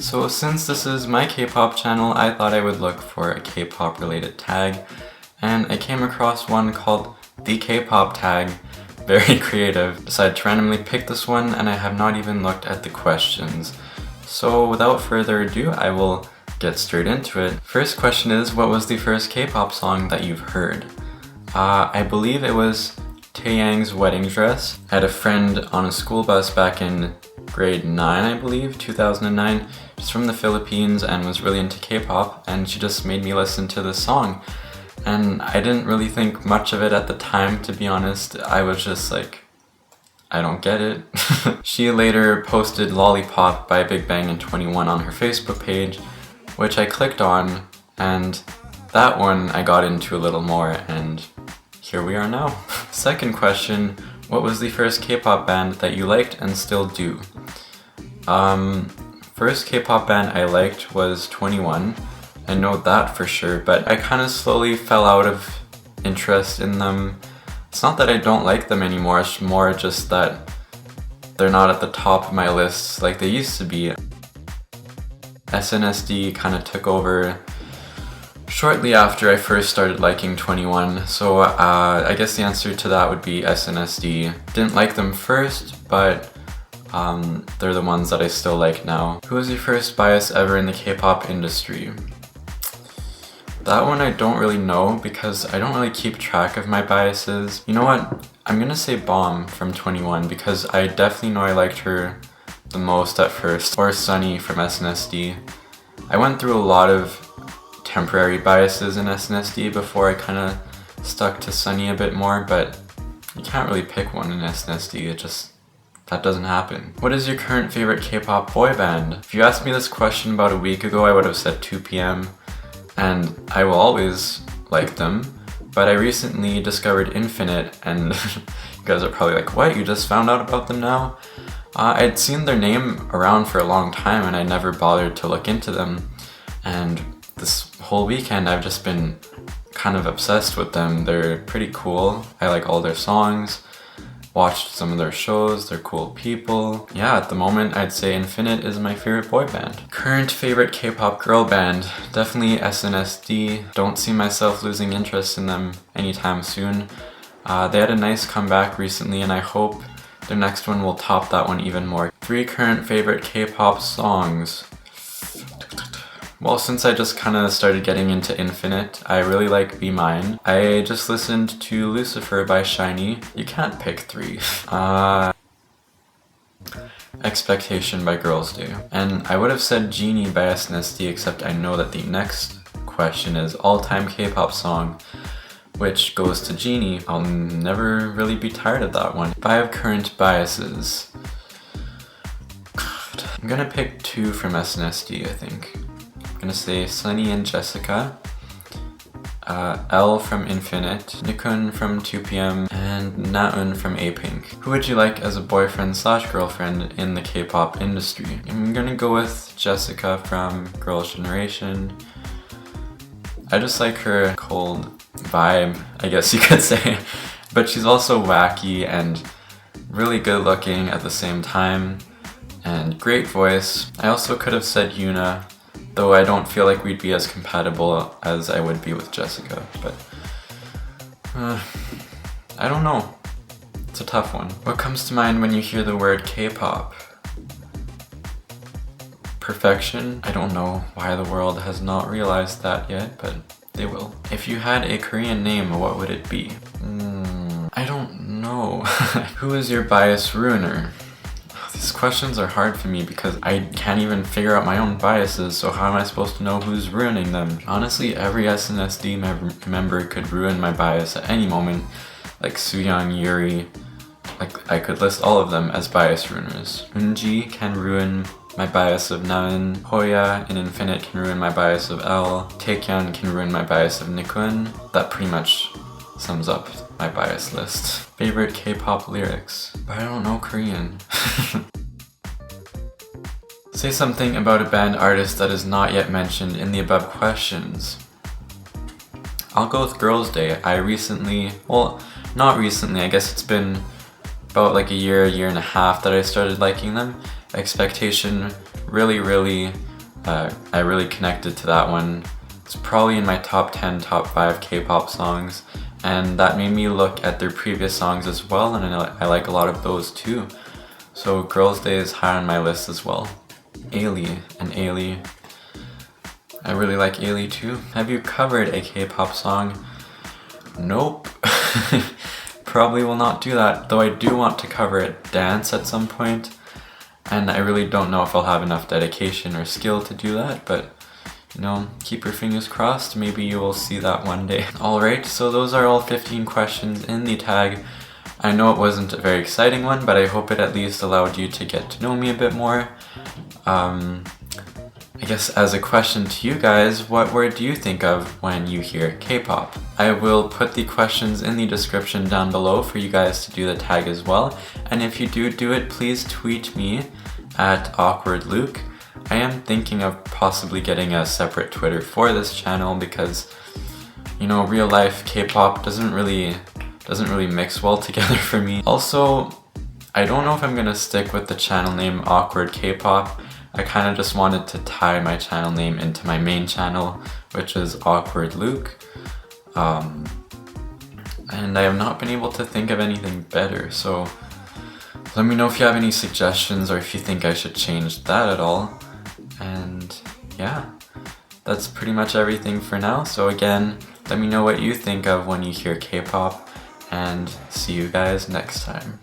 So since this is my K-pop channel, I thought I would look for a K-pop related tag, and I came across one called the Kpop Tag. Very creative. Decided to randomly pick this one, and I have not even looked at the questions. So without further ado, I will get straight into it. First question is, what was the first K-pop song that you've heard? I believe it was Taeyang's Wedding Dress. I had a friend on a school bus back in grade 9, I believe, 2009. She's from the Philippines and was really into K-pop, and she just made me listen to this song. And I didn't really think much of it at the time, to be honest. I was just like, I don't get it. She later posted Lollipop by Big Bang and 21 on her Facebook page, which I clicked on, and that one I got into a little more, and here we are now. Second question, what was the first K-pop band that you liked and still do? First K-pop band I liked was 21. I know that for sure, but I kind of slowly fell out of interest in them. It's not that I don't like them anymore, it's more just that they're not at the top of my list like they used to be. SNSD kind of took over shortly after I first started liking 21, so I guess the answer to that would be SNSD. Didn't like them first, but they're the ones that I still like now. Who was your first bias ever in the K-pop industry? That one I don't really know because I don't really keep track of my biases. You know what? I'm gonna say Bomb from 21 because I definitely know I liked her the most at first. Or Sunny from SNSD. I went through a lot of temporary biases in SNSD before I kind of stuck to Sunny a bit more, but you can't really pick one in SNSD. That doesn't happen. What is your current favorite K-pop boy band? If you asked me this question about a week ago, I would have said 2PM. And I will always like them, but I recently discovered Infinite, and you guys are probably like, what, you just found out about them now? I'd seen their name around for a long time and I never bothered to look into them, and this whole weekend I've just been kind of obsessed with them. They're pretty cool. I like all their songs, watched some of their shows, they're cool people. Yeah, at the moment I'd say Infinite is my favorite boy band. Current favorite K-pop girl band, definitely SNSD. Don't see myself losing interest in them anytime soon. They had a nice comeback recently and I hope their next one will top that one even more. 3 current favorite K-pop songs. Well, since I just kind of started getting into Infinite, I really like Be Mine. I just listened to Lucifer by SHINee. You can't pick 3. Expectation by Girls' Day. And I would have said Genie by SNSD, except I know that the next question is all-time K-pop song, which goes to Genie. I'll never really be tired of that one. 5 current biases. God. I'm gonna pick 2 from SNSD, I think. I'm gonna say Sunny and Jessica, L from Infinite, Nikun from 2PM, and Naeun from A-Pink. Who would you like as a boyfriend / girlfriend in the K-pop industry? I'm gonna go with Jessica from Girls' Generation. I just like her cold vibe, I guess you could say, but she's also wacky and really good looking at the same time, and great voice. I also could have said Yuna, though I don't feel like we'd be as compatible as I would be with Jessica, but I don't know. It's a tough one. What comes to mind when you hear the word K-pop? Perfection? I don't know why the world has not realized that yet, but they will. If you had a Korean name, what would it be? I don't know. Who is your bias ruiner? These questions are hard for me because I can't even figure out my own biases, so how am I supposed to know who's ruining them? Honestly, every SNSD member could ruin my bias at any moment, like Sooyoung, Yuri. Like, I could list all of them as bias ruiners. Eunji can ruin my bias of Naeun. Hoya in Infinite can ruin my bias of L. Taekyeon can ruin my bias of Nikun. That pretty much sums up my bias list. Favorite K-pop lyrics? But I don't know Korean. Say something about a band artist that is not yet mentioned in the above questions. I'll go with Girls' Day. I recently, well, not recently, I guess it's been about like a year and a half that I started liking them. Expectation really I really connected to that one. It's probably in my top 10, top 5 K-pop songs, and that made me look at their previous songs as well, and I like a lot of those too. So Girls' Day is high on my list as well. Ailey. I really like Ailey too. Have you covered a K-pop song? Nope. Probably will not do that, though I do want to cover a dance at some point, and I really don't know if I'll have enough dedication or skill to do that, but you know, keep your fingers crossed, maybe you will see that one day. Alright, so those are all 15 questions in the tag. I know it wasn't a very exciting one, but I hope it at least allowed you to get to know me a bit more. I guess as a question to you guys, what word do you think of when you hear K-pop? I will put the questions in the description down below for you guys to do the tag as well. And if you do it, please tweet me at awkwardluke. I am thinking of possibly getting a separate Twitter for this channel because, you know, real life K-pop doesn't really mix well together for me. Also, I don't know if I'm gonna stick with the channel name Awkward K-pop. I kind of just wanted to tie my channel name into my main channel, which is Awkward Luke. And I have not been able to think of anything better, so let me know if you have any suggestions or if you think I should change that at all. And yeah, that's pretty much everything for now. So again, let me know what you think of when you hear K-pop, and see you guys next time.